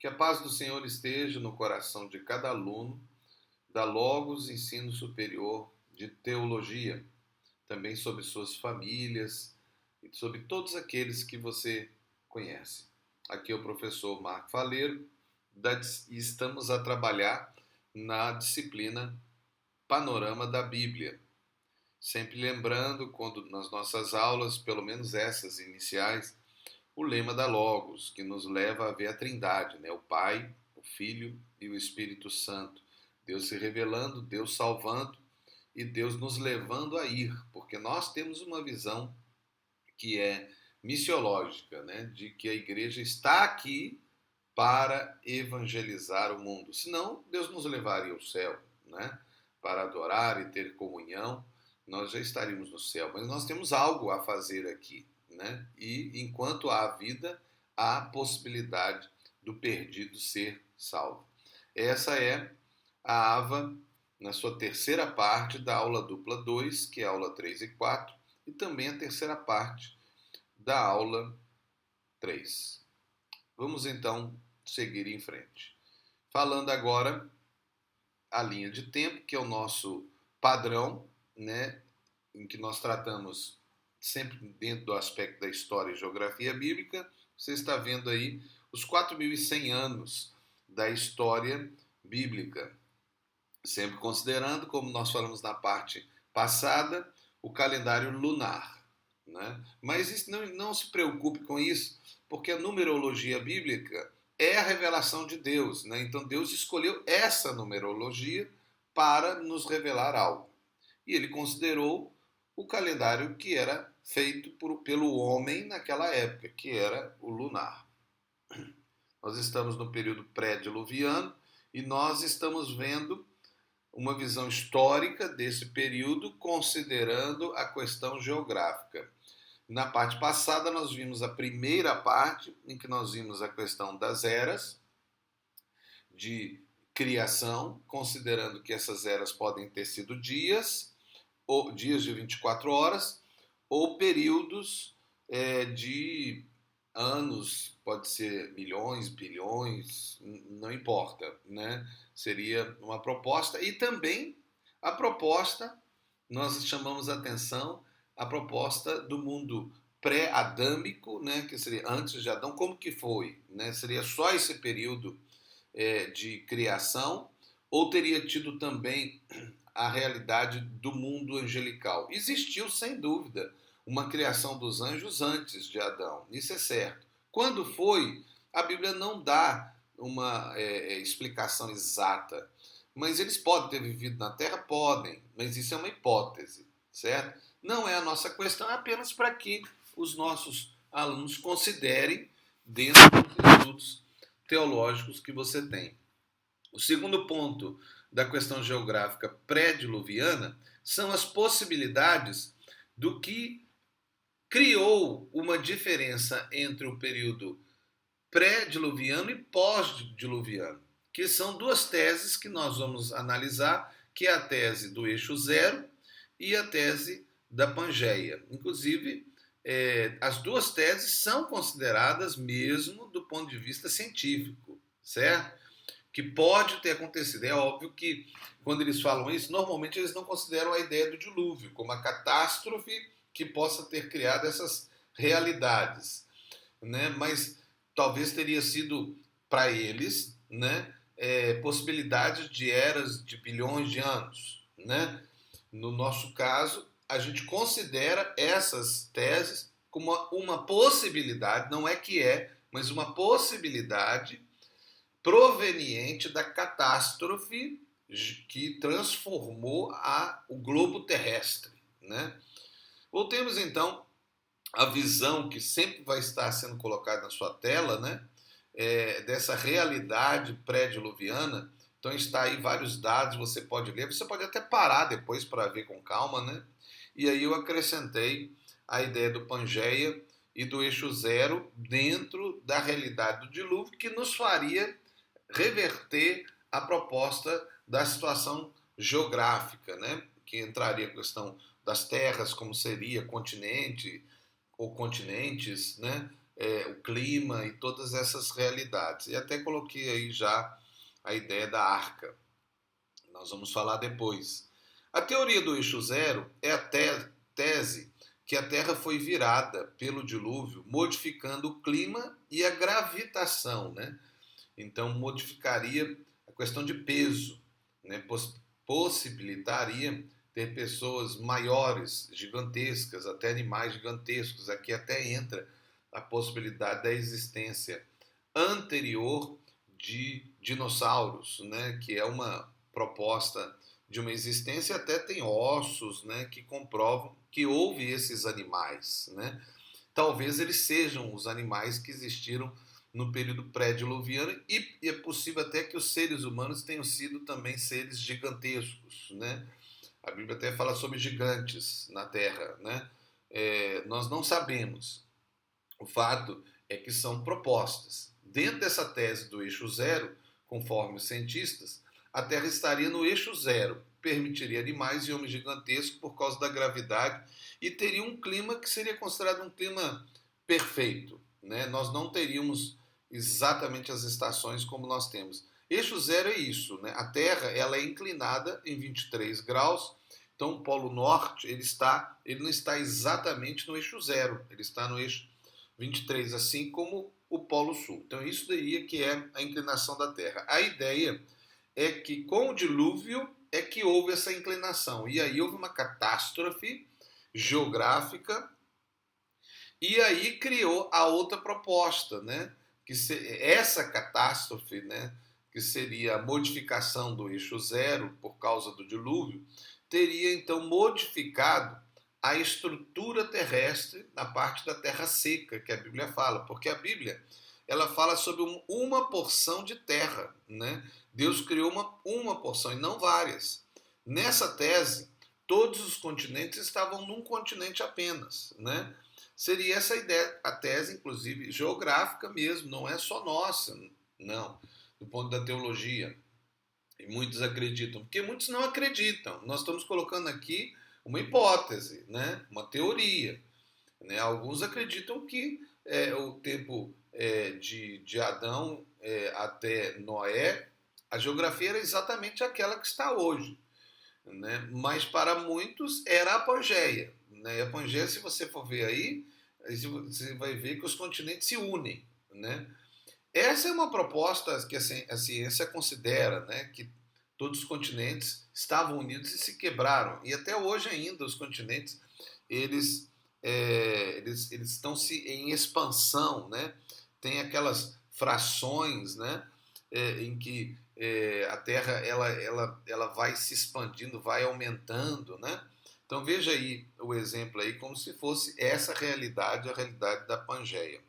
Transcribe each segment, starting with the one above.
Que a paz do Senhor esteja no coração de cada aluno da Logos Ensino Superior de Teologia, também sobre suas famílias e sobre todos aqueles que você conhece. Aqui é o professor Marco Faleiro e estamos a trabalhar na disciplina Panorama da Bíblia. Sempre lembrando, quando nas nossas aulas, pelo menos essas iniciais, o lema da Logos, que nos leva a ver a Trindade, né? O Pai, o Filho e o Espírito Santo. Deus se revelando, Deus salvando e Deus nos levando a ir, porque nós temos uma visão que é missiológica, né? De que a igreja está aqui para evangelizar o mundo. Senão, Deus nos levaria ao céu, né? Para adorar e ter comunhão, nós já estaríamos no céu. Mas nós temos algo a fazer aqui, né? E enquanto há vida, há possibilidade do perdido ser salvo. Essa é a AVA na sua terceira parte da aula dupla 2, que é a aula 3 e 4, e também a terceira parte da aula 3. Vamos então seguir em frente. Falando agora a linha de tempo, que é o nosso padrão, né, em que nós tratamos sempre dentro do aspecto da história e geografia bíblica. Você está vendo aí os 4.100 anos da história bíblica, sempre considerando, como nós falamos na parte passada, o calendário lunar, né? Mas não se preocupe com isso, porque a numerologia bíblica é a revelação de Deus, né? Então Deus escolheu essa numerologia para nos revelar algo. E ele considerou o calendário que era feito pelo homem naquela época, que era o lunar. Nós estamos no período pré-diluviano e nós estamos vendo uma visão histórica desse período, considerando a questão geográfica. Na parte passada, nós vimos a primeira parte, em que nós vimos a questão das eras de criação, considerando que essas eras podem ter sido dias, ou dias de 24 horas, ou períodos de anos, pode ser milhões, bilhões, não importa, né? Seria uma proposta. E também a proposta, nós chamamos a atenção, a proposta do mundo pré-adâmico, né? Que seria antes de Adão, como que foi? Né? Seria só esse período de criação, ou teria tido também a realidade do mundo angelical? Existiu, sem dúvida, uma criação dos anjos antes de Adão, isso é certo. Quando foi, a Bíblia não dá uma explicação exata, mas eles podem ter vivido na Terra? Podem, mas isso é uma hipótese, certo? Não é a nossa questão, é apenas para que os nossos alunos considerem dentro dos estudos teológicos que você tem. O segundo ponto da questão geográfica pré-diluviana são as possibilidades do que criou uma diferença entre o período pré-diluviano e pós-diluviano, que são duas teses que nós vamos analisar, que é a tese do eixo zero e a tese da Pangeia. Inclusive, as duas teses são consideradas mesmo do ponto de vista científico, certo? Que pode ter acontecido. É óbvio que, quando eles falam isso, normalmente eles não consideram a ideia do dilúvio como a catástrofe que possa ter criado essas realidades, né? Mas talvez teria sido para eles, né, possibilidade de eras de bilhões de anos, né? No nosso caso, a gente considera essas teses como uma possibilidade, não é que mas uma possibilidade proveniente da catástrofe que transformou o globo terrestre, né? Voltemos então à visão que sempre vai estar sendo colocada na sua tela, né? Dessa realidade pré-diluviana. Então está aí vários dados, você pode ler, você pode até parar depois para ver com calma, né? E aí eu acrescentei a ideia do Pangeia e do eixo zero dentro da realidade do dilúvio, que nos faria reverter a proposta da situação geográfica, né? Que entraria a questão das terras, como seria continente ou continentes, né? o clima e todas essas realidades. E até coloquei aí já a ideia da arca. Nós vamos falar depois. A teoria do eixo zero é a tese que a Terra foi virada pelo dilúvio, modificando o clima e a gravitação, né? Então modificaria a questão de peso, né? Possibilitaria ter pessoas maiores, gigantescas, até animais gigantescos. Aqui até entra a possibilidade da existência anterior de dinossauros, né? Que é uma proposta de uma existência, até tem ossos, né? Que comprovam que houve esses animais, né? Talvez eles sejam os animais que existiram no período pré-diluviano e é possível até que os seres humanos tenham sido também seres gigantescos, né? A Bíblia até fala sobre gigantes na Terra, né? Nós não sabemos. O fato é que são propostas. Dentro dessa tese do eixo zero, conforme os cientistas, a Terra estaria no eixo zero, permitiria animais e homens gigantescos por causa da gravidade e teria um clima que seria considerado um clima perfeito, né? Nós não teríamos exatamente as estações como nós temos. Eixo zero é isso, né? A Terra ela é inclinada em 23 graus, então o Polo Norte ele não está exatamente no eixo zero, ele está no eixo 23, assim como o Polo Sul. Então isso daí que é a inclinação da Terra. A ideia é que com o dilúvio é que houve essa inclinação. E aí houve uma catástrofe geográfica e aí criou a outra proposta, né? Essa catástrofe, né? Que seria a modificação do eixo zero por causa do dilúvio, teria então modificado a estrutura terrestre na parte da terra seca, que a Bíblia fala, porque a Bíblia ela fala sobre uma porção de terra, né? Deus criou uma porção e não várias. Nessa tese, todos os continentes estavam num continente apenas, né? Seria essa a ideia, a tese, inclusive, geográfica mesmo, não é só nossa, não, do ponto da teologia. E muitos acreditam, porque muitos não acreditam. Nós estamos colocando aqui uma hipótese, né? Uma teoria. Né? Alguns acreditam que o tempo de Adão até Noé, a geografia era exatamente aquela que está hoje. Né? Mas para muitos era a Pangeia. Né? E a Pangeia, se você for ver aí, você vai ver que os continentes se unem. Né? Essa é uma proposta que a ciência considera, né? Que todos os continentes estavam unidos e se quebraram. E até hoje ainda os continentes eles, eles estão em expansão, né? Tem aquelas frações, né? Em que a Terra ela vai se expandindo, vai aumentando, né? Então veja aí o exemplo aí como se fosse essa realidade, a realidade da Pangeia.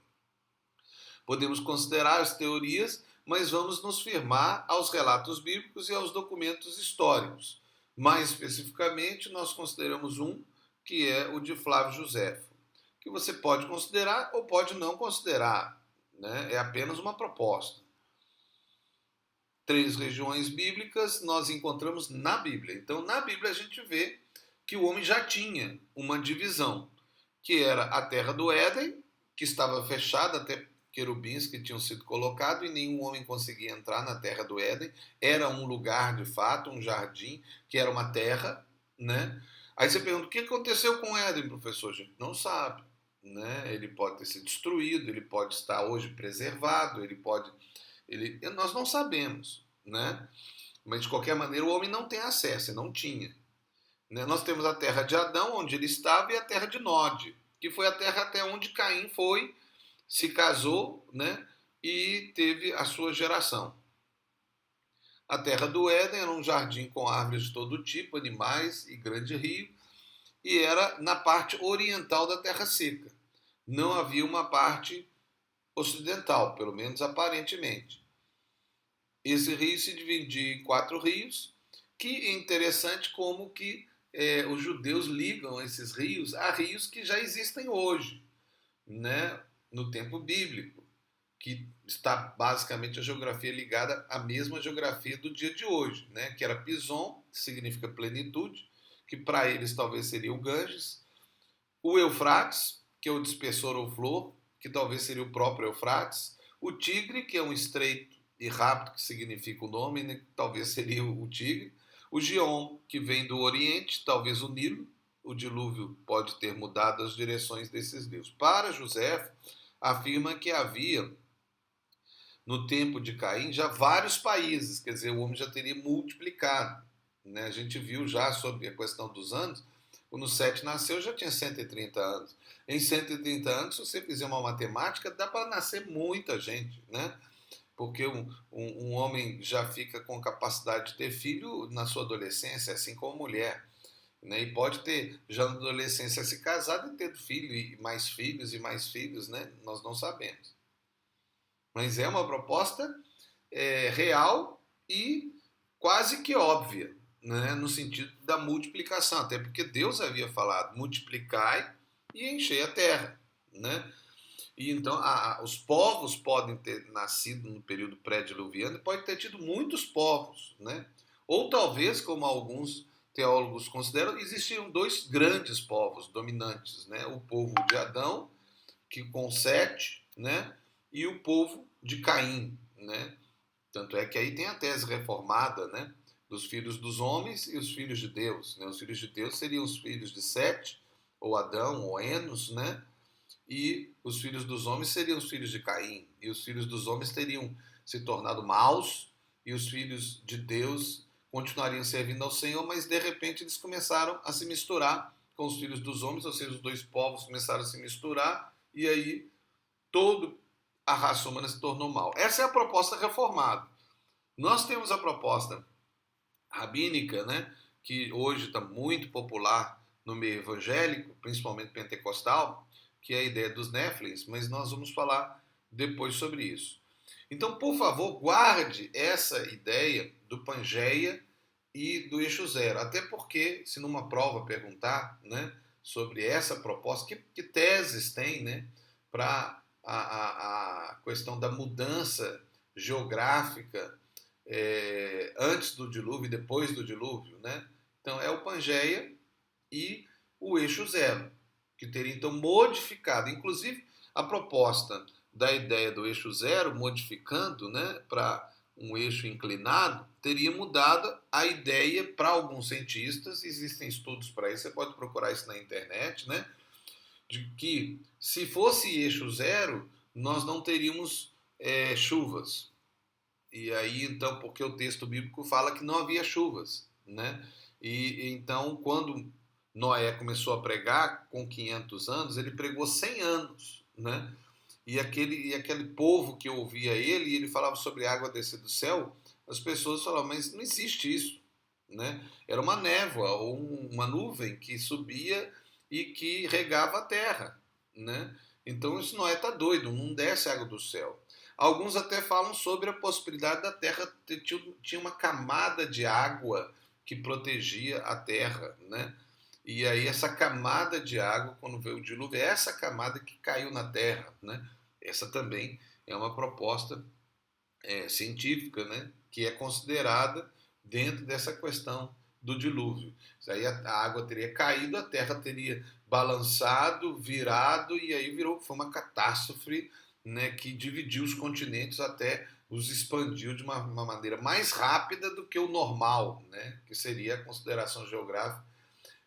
Podemos considerar as teorias, mas vamos nos firmar aos relatos bíblicos e aos documentos históricos. Mais especificamente, nós consideramos um que é o de Flávio Josefo, que você pode considerar ou pode não considerar, né? É apenas uma proposta. 3 regiões bíblicas nós encontramos na Bíblia. Então, na Bíblia a gente vê que o homem já tinha uma divisão, que era a terra do Éden, que estava fechada até querubins que tinham sido colocados e nenhum homem conseguia entrar na terra do Éden. Era um lugar de fato, um jardim, que era uma terra, né? Aí você pergunta, o que aconteceu com o Éden, professor? A gente não sabe, né? Ele pode ter sido destruído, ele pode estar hoje preservado, nós não sabemos, né? Mas de qualquer maneira o homem não tem acesso, não tinha. Né? Nós temos a terra de Adão, onde ele estava, e a terra de Nod, que foi a terra até onde Caim foi, se casou, né? E teve a sua geração. A terra do Éden era um jardim com árvores de todo tipo, animais e grande rio, e era na parte oriental da terra seca. Não havia uma parte ocidental, pelo menos aparentemente. Esse rio se dividia em 4 rios, que é interessante como que os judeus ligam esses rios a rios que já existem hoje, né, no tempo bíblico, que está basicamente a geografia ligada à mesma geografia do dia de hoje, né, que era Pison, que significa plenitude, que para eles talvez seria o Ganges, o Eufrates, que é o dispersor ou flor, que talvez seria o próprio Eufrates, o Tigre, que é um estreito e rápido, que significa o nome, né, que talvez seria o Tigre, o Gihon, que vem do Oriente, talvez o Nilo. O dilúvio pode ter mudado as direções desses rios. Para José, afirma que havia, no tempo de Caim, já vários países, quer dizer, o homem já teria multiplicado. Né? A gente viu já sobre a questão dos anos, quando Sete nasceu já tinha 130 anos. Em 130 anos, se você fizer uma matemática, dá para nascer muita gente, né? Porque um homem já fica com capacidade de ter filho na sua adolescência, assim como mulher. Né? E pode ter, já na adolescência, se casado e ter filho, e mais filhos, né? Nós não sabemos. Mas é uma proposta real e quase que óbvia, né? No sentido da multiplicação, até porque Deus havia falado, multiplicai e enchei a terra. Né? E então os povos podem ter nascido no período pré-diluviano e pode ter tido muitos povos. Né? Ou talvez, como alguns teólogos consideram, existiam dois grandes povos dominantes. Né? O povo de Adão, que com Sete, né? E o povo de Caim, né? Tanto é que aí tem a tese reformada, né? Dos filhos dos homens e os filhos de Deus. Né? Os filhos de Deus seriam os filhos de Sete, ou Adão, ou Enos, né? E os filhos dos homens seriam os filhos de Caim. E os filhos dos homens teriam se tornado maus, e os filhos de Deus continuariam servindo ao Senhor, mas de repente eles começaram a se misturar com os filhos dos homens, ou seja, os dois povos começaram a se misturar, e aí toda a raça humana se tornou mal. Essa é a proposta reformada. Nós temos a proposta rabínica, né, que hoje está muito popular no meio evangélico, principalmente pentecostal, que é a ideia dos Néfilins, mas nós vamos falar depois sobre isso. Então, por favor, guarde essa ideia do Pangeia e do eixo zero, até porque, se numa prova perguntar, né, sobre essa proposta, que teses tem, né, para a questão da mudança geográfica antes do dilúvio e depois do dilúvio, né? Então é o Pangeia e o eixo zero, que teria então modificado, inclusive a proposta da ideia do eixo zero, modificando, né, para um eixo inclinado, teria mudado a ideia para alguns cientistas, existem estudos para isso, você pode procurar isso na internet, né, de que se fosse eixo zero, nós não teríamos chuvas. E aí, então, porque o texto bíblico fala que não havia chuvas, né? E então, quando Noé começou a pregar, com 500 anos, ele pregou 100 anos, né? E aquele povo que ouvia ele, e ele falava sobre água descer do céu, as pessoas falavam, mas não existe isso, né? Era uma névoa ou uma nuvem que subia e que regava a terra, né? Então isso Noé está doido, não desce água do céu. Alguns até falam sobre a possibilidade da terra tinha uma camada de água que protegia a terra, né? E aí essa camada de água, quando veio o dilúvio, é essa camada que caiu na terra, né? Essa também é uma proposta científica, né? Que é considerada dentro dessa questão do dilúvio. Aí a água teria caído, a terra teria balançado, virado, e aí foi uma catástrofe, né, que dividiu os continentes, até os expandiu de uma maneira mais rápida do que o normal, né, que seria a consideração geográfica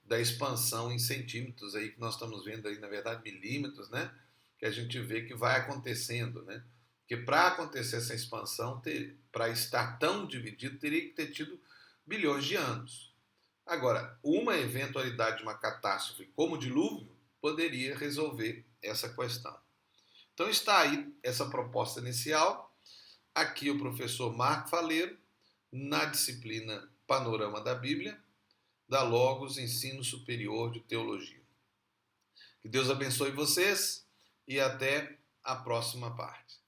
da expansão em centímetros, aí, que nós estamos vendo aí, na verdade, milímetros, né, que a gente vê que vai acontecendo, né? Porque para acontecer essa expansão, para estar tão dividido, teria que ter tido bilhões de anos. Agora, uma eventualidade de uma catástrofe como o dilúvio poderia resolver essa questão. Então está aí essa proposta inicial. Aqui o professor Marco Faleiro, na disciplina Panorama da Bíblia, da Logos Ensino Superior de Teologia. Que Deus abençoe vocês e até a próxima parte.